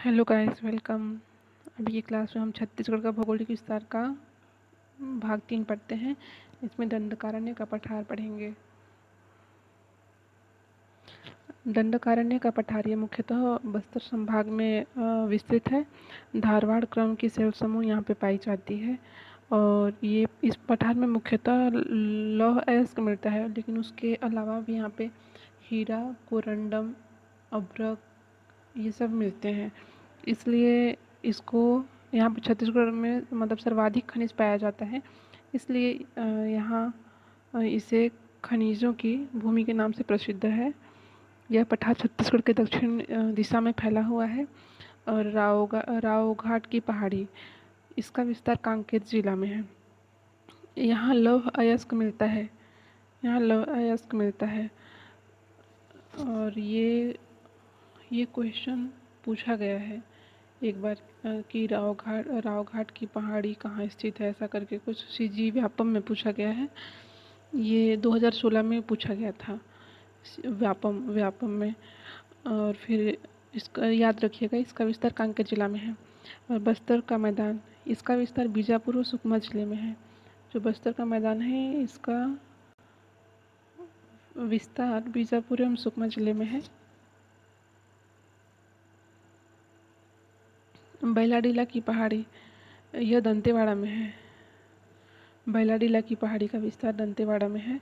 Hello guys, welcome. अभी की class में हम छत्तीसगढ़ का भौगोलिक विस्तार का भाग 3 पढ़ते हैं। इसमें दंडकारण्य का पठार पढ़ेंगे। दंडकारण्य का पठार ये मुख्यतः बस्तर संभाग में विस्तृत है। धारवाड़ क्रम की शैल समूह यहाँ पे पाई जाती है और ये इस पठार में मुख्यतः लौह अयस्क मिलता है, लेकिन उसके अलावा भी यहाँ पे हीरा, कोरंडम, अभ्रक ये सब मिलते हैं। इसलिए इसको यहाँ पे छत्तीसगढ़ में मतलब सर्वाधिक खनिज पाया जाता है। इसलिए यहाँ इसे खनिजों की भूमि के नाम से प्रसिद्ध है। यह पठार छत्तीसगढ़ के दक्षिण दिशा में फैला हुआ है और राव घाट की पहाड़ी, इसका विस्तार कांकेर जिला में है। यहाँ लौह अयस्क मिलता है, यहाँ लौह अयस्क मिलता है। और ये क्वेश्चन पूछा गया है एक बार कि राव घाट की पहाड़ी कहाँ स्थित है, ऐसा करके कुछ सीजी व्यापम में पूछा गया है। ये 2016 में पूछा गया था व्यापम में। और फिर इसका याद रखिएगा, इसका विस्तार कांकेर जिला में है। और बस्तर का मैदान, इसका विस्तार बीजापुर और सुकमा जिले में है। जो बस्तर का मैदान है इसका विस्तार बीजापुर एवं सुकमा जिले में है। बैलाडीला की पहाड़ी यह दंतेवाड़ा में है। बैलाडीला की पहाड़ी का विस्तार दंतेवाड़ा में है।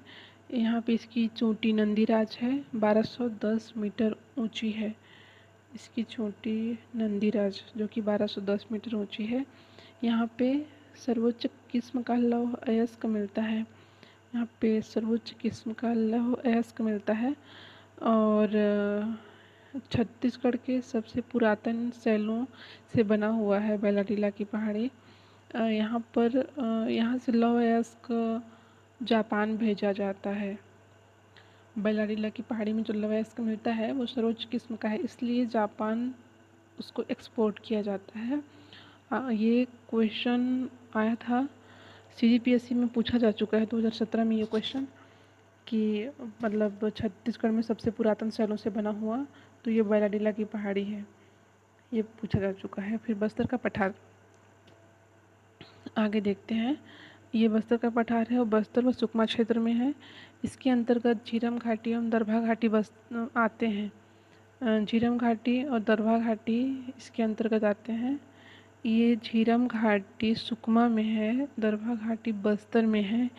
यहाँ पे इसकी चोटी नंदीराज है, 1210 मीटर ऊंची है। इसकी चोटी नंदीराज जो कि 1210 मीटर ऊंची है। यहाँ पे सर्वोच्च किस्म का लौह अयस्क मिलता है। यहाँ पे सर्वोच्च किस्म का लौह अयस्क मिलता है। और छत्तीसगढ़ के सबसे पुरातन शैलों से बना हुआ है बैलाडीला की पहाड़ी। यहाँ से लौह अयस्क जापान भेजा जाता है। बैलाडीला की पहाड़ी में जो लौह अयस्क मिलता है वो सर्वोच्च किस्म का है, इसलिए जापान उसको एक्सपोर्ट किया जाता है। ये क्वेश्चन आया था CGPSC में, पूछा जा चुका है 2017 में ये क्वेश्चन कि मतलब छत्तीसगढ़ में सबसे पुरातन शैलों से बना हुआ तो ये बैलाडीला की पहाड़ी है, ये पूछा जा चुका है। फिर बस्तर का पठार आगे देखते हैं। ये बस्तर का पठार है और बस्तर व सुकमा क्षेत्र में है। इसके अंतर्गत झीरम घाटी एवं दरभा घाटी आते हैं। झीरम घाटी और दरभा घाटी इसके अंतर्गत आते हैं। ये झीरम घाटी सुकमा में है, दरभा घाटी बस्तर में है।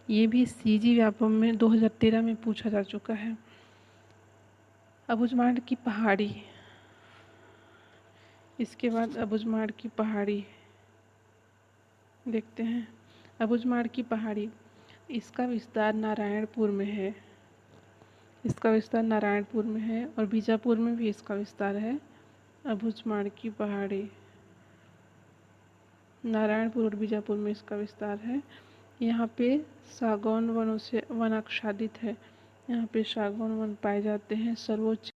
ये भी CG व्यापम में 2013 में पूछा जा चुका है। अबुझमाड़ की पहाड़ी, इसके बाद अबुझमाड़ की पहाड़ी देखते हैं। अबुझमाड़ की पहाड़ी, इसका विस्तार नारायणपुर में है। इसका विस्तार नारायणपुर में है और बीजापुर में भी इसका विस्तार है। अबुझमाड़ की पहाड़ी नारायणपुर और बीजापुर में इसका विस्तार है। यहाँ पे सागौन वनों से वन आच्छादित है। यहाँ पे सागौन वन पाए जाते हैं। सर्वोच्च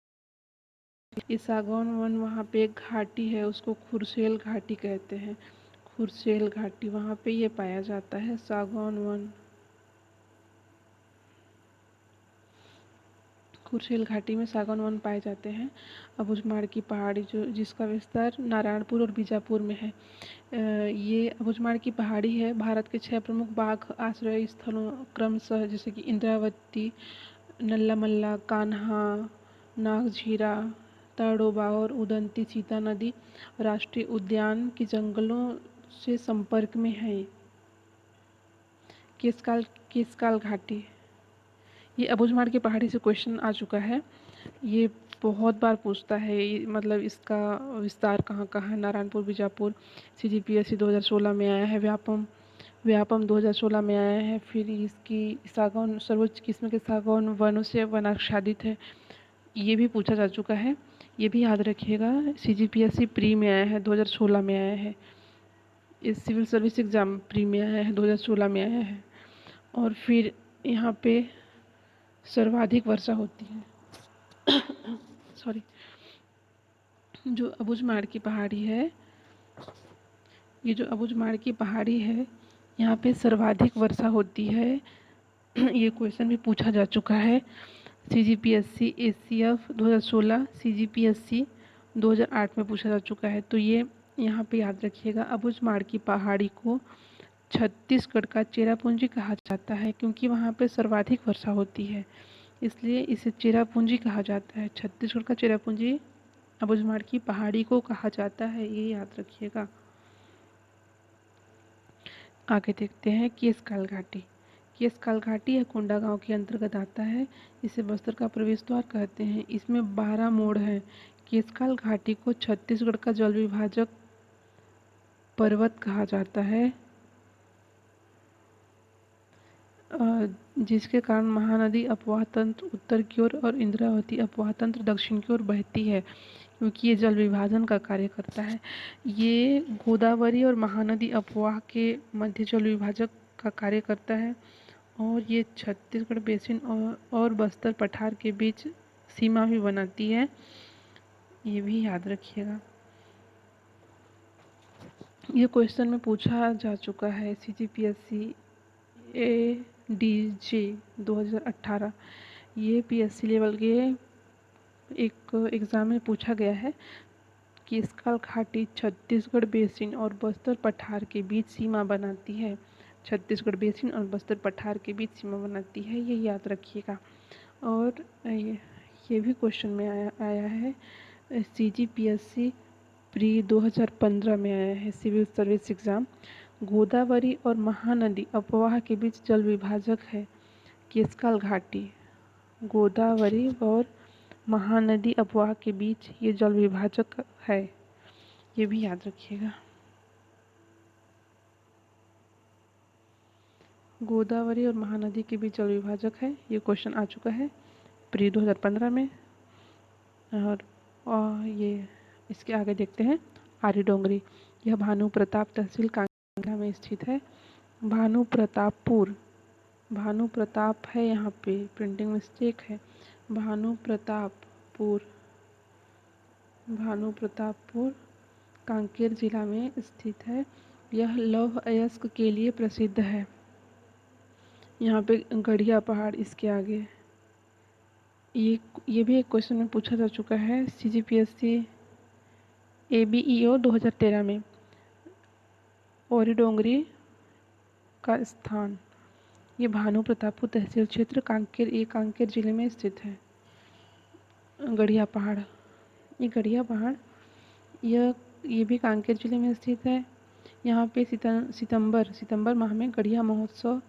ये सागौन वन, वहाँ पे एक घाटी है उसको खुरसेल घाटी कहते हैं। खुरसेल घाटी, वहाँ पे ये पाया जाता है सागौन वन। खुरसेल घाटी में सागौन वन पाए जाते हैं। अबुझमाड़ की पहाड़ी जो जिसका विस्तार नारायणपुर और बीजापुर में है। ये अबुझमाड़ की पहाड़ी है। भारत के 6 प्रमुख बाघ आश्रय स्थलों क्रमशः जैसे कि इंद्रावती, नल्लामल्ला, कान्हा, नागझीरा, ताड़ोबा और उदंती सीता नदी राष्ट्रीय उद्यान के जंगलों से संपर्क में है। केसकाल घाटी, ये अबुझमाड़ की पहाड़ी से क्वेश्चन आ चुका है। ये बहुत बार पूछता है, मतलब इसका विस्तार कहाँ कहाँ है। नारायणपुर, बीजापुर। CGPSC 2016 में आया है। व्यापम 2016 में आया है। फिर इसकी सागौन, सर्वोच्च किस्म के सागौन वनों से वनाच्छादित है, ये भी पूछा जा चुका है। ये भी याद रखिएगा, CGPSC प्री में आया है, 2016 में आया है। इस सिविल सर्विस एग्ज़ाम प्री में आया है, 2016 में आया है। और फिर यहाँ पे सर्वाधिक वर्षा होती है सॉरी। जो अबुझमाड़ की पहाड़ी है, ये जो अबुझमाड़ की पहाड़ी है, यहाँ पे सर्वाधिक वर्षा होती है। ये क्वेश्चन भी पूछा जा चुका है। CGPSC ACF 2016, CGPSC 2008 में पूछा जा चुका है। तो ये यहाँ पे याद रखिएगा, अबुझमाड़ की पहाड़ी को छत्तीसगढ़ का चेरापूंजी कहा जाता है, क्योंकि वहाँ पे सर्वाधिक वर्षा होती है, इसलिए इसे चेरापूंजी कहा जाता है। छत्तीसगढ़ का चेरापूंजी अबुझमाड़ की पहाड़ी को कहा जाता है, ये याद रखिएगा। आगे देखते हैं केशकाल घाटी। केशकाल घाटी यह कोंडागांव के अंतर्गत आता है। इसे बस्तर का प्रवेश द्वार कहते हैं। इसमें 12 मोड़ हैं। केशकाल घाटी को छत्तीसगढ़ का जल विभाजक पर्वत कहा जाता है, जिसके कारण महानदी अपवाह तंत्र उत्तर की ओर और इंद्रावती अपवाह तंत्र दक्षिण की ओर बहती है, क्योंकि ये जल विभाजन का कार्य करता है। ये गोदावरी और महानदी अपवाह के मध्य जल विभाजक का कार्य करता है, और ये छत्तीसगढ़ बेसिन और बस्तर पठार के बीच सीमा भी बनाती है, ये भी याद रखिएगा। ये क्वेश्चन में पूछा जा चुका है, CGPSC ADJ 2018। ये PSC लेवल के एक एग्ज़ाम में पूछा गया है। केशकाल घाटी छत्तीसगढ़ बेसिन और बस्तर पठार के बीच सीमा बनाती है। छत्तीसगढ़ बेसिन और बस्तर पठार के बीच सीमा बनाती है, ये याद रखिएगा। और ये भी क्वेश्चन में आया है, CGPSC प्री 2015 में आया है, सिविल सर्विस एग्ज़ाम। गोदावरी और महानदी अपवाह के बीच जल विभाजक है केशकाल घाटी। गोदावरी और महानदी अपवाह के बीच ये जल विभाजक है, ये भी याद रखिएगा। गोदावरी और महानदी के बीच जल विभाजक है, ये क्वेश्चन आ चुका है प्री 2015 में। और ये इसके आगे देखते हैं आरी डोंगरी। यह भानु प्रताप तहसील कांकेर में स्थित है। भानु प्रतापपुर, भानु प्रताप है, यहाँ पे प्रिंटिंग मिस्टेक है। भानु प्रतापपुर, भानु प्रतापपुर कांकेर जिला में स्थित है। यह लौह अयस्क के लिए प्रसिद्ध है। यहाँ पे गढ़िया पहाड़ इसके आगे। ये भी एक क्वेश्चन में पूछा जा चुका है, CGPSC ABEO 2013 में। औरी डोंगरी का स्थान, ये भानु प्रतापपुर तहसील क्षेत्र कांकेर, ये कांकेर जिले में स्थित है। गढ़िया पहाड़, ये गढ़िया पहाड़ ये भी कांकेर जिले में स्थित है। यहाँ पे सितंबर माह में गढ़िया महोत्सव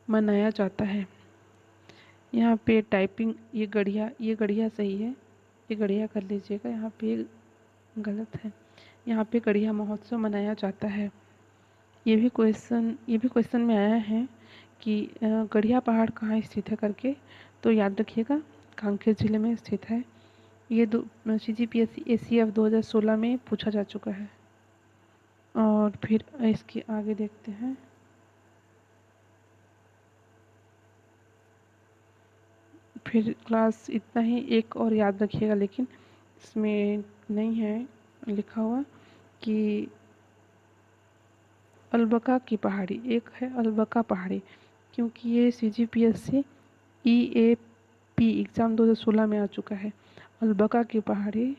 मनाया जाता है। यहाँ पे टाइपिंग ये गढ़िया सही है, ये गढ़िया कर लीजिएगा, यहाँ पे गलत है। यहाँ पे गढ़िया महोत्सव मनाया जाता है। ये भी क्वेश्चन में आया है कि गढ़िया पहाड़ कहाँ स्थित है करके, तो याद रखिएगा कांकेर जिले में स्थित है। ये CGPSC ACF 2016 में पूछा जा चुका है। और फिर इसके आगे देखते हैं, फिर क्लास इतना ही। एक और याद रखिएगा, लेकिन इसमें नहीं है लिखा हुआ कि अलबका की पहाड़ी, एक है अलबका पहाड़ी, क्योंकि ये CGPSC EAP एग्ज़ाम 2016 में आ चुका है। अलबका की पहाड़ी